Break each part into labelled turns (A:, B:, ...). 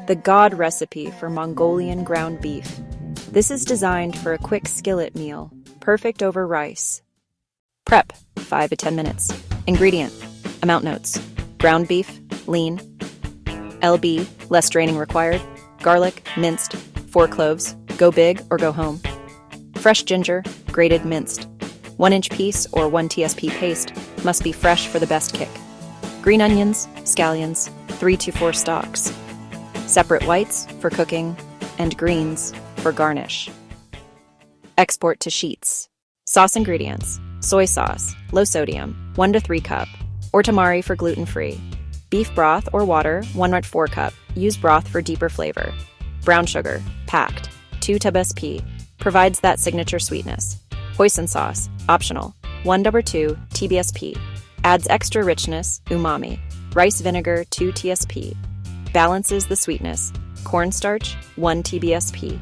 A: the god recipe for Mongolian ground beef. This is designed for a quick skillet meal, perfect over rice. Prep, 5 to 10 minutes. Ingredient: amount notes. Ground beef, lean. LB, less draining required. Garlic, minced. 4 cloves, go big or go home. Fresh ginger, grated minced. 1-inch piece or 1 TSP paste must be fresh for the best kick. Green onions, scallions, 3 to 4 stalks. Separate whites for cooking and greens for garnish. Export to sheets. Sauce ingredients: soy sauce, low sodium, 1 to 3 cup, or Tamari for gluten-free. Beef broth or water, 1 to 4 cup. Use broth for deeper flavor. Brown sugar, packed, 2 TbspP, provides that signature sweetness. Hoisin sauce, optional, 1 to 2 TbspP, adds extra richness, umami. Rice vinegar, 2 TSP, balances the sweetness. Cornstarch, 1 TbspP.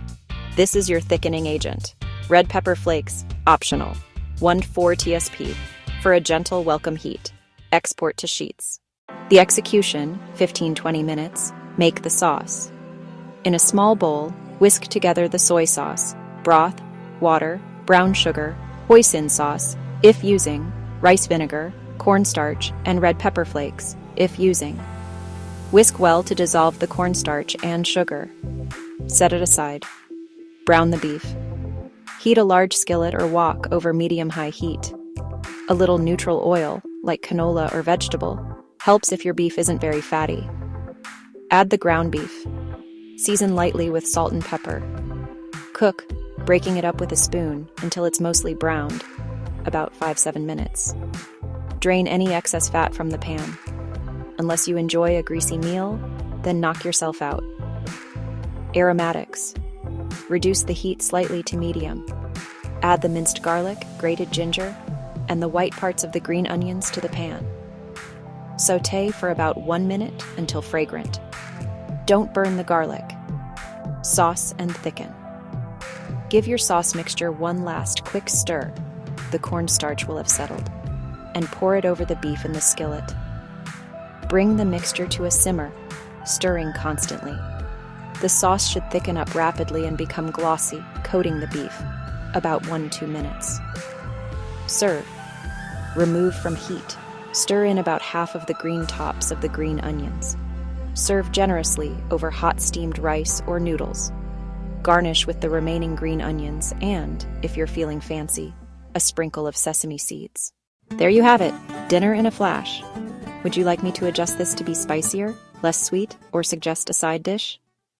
A: This is your thickening agent. Red pepper flakes, optional, 1 to 4 TSP, for a gentle welcome heat. Export to sheets. The execution, 15-20 minutes. Make the sauce. In a small bowl, whisk together the soy sauce, broth, water, brown sugar, hoisin sauce, if using, rice vinegar, cornstarch, and red pepper flakes, if using. Whisk well to dissolve the cornstarch and sugar. Set it aside. Brown the beef. Heat a large skillet or wok over medium-high heat. A little neutral oil, like canola or vegetable, helps if your beef isn't very fatty. Add the ground beef. Season lightly with salt and pepper. Cook, breaking it up with a spoon until it's mostly browned, about 5-7 minutes. Drain any excess fat from the pan. Unless you enjoy a greasy meal, then knock yourself out. Aromatics. Reduce the heat slightly to medium. Add the minced garlic, grated ginger, and the white parts of the green onions to the pan. Sauté for about 1 minute until fragrant. Don't burn the garlic. Sauce and thicken. Give your sauce mixture one last quick stir. The cornstarch will have settled. And pour it over the beef in the skillet. Bring the mixture to a simmer, stirring constantly. The sauce should thicken up rapidly and become glossy, coating the beef, about 1-2 minutes. Serve. Remove from heat. Stir in about half of the green tops of the green onions. Serve generously over hot steamed rice or noodles. Garnish with the remaining green onions and, if you're feeling fancy, a sprinkle of sesame seeds. There you have it, dinner in a flash. Would you like me to adjust this to be spicier, less sweet, or suggest a side dish?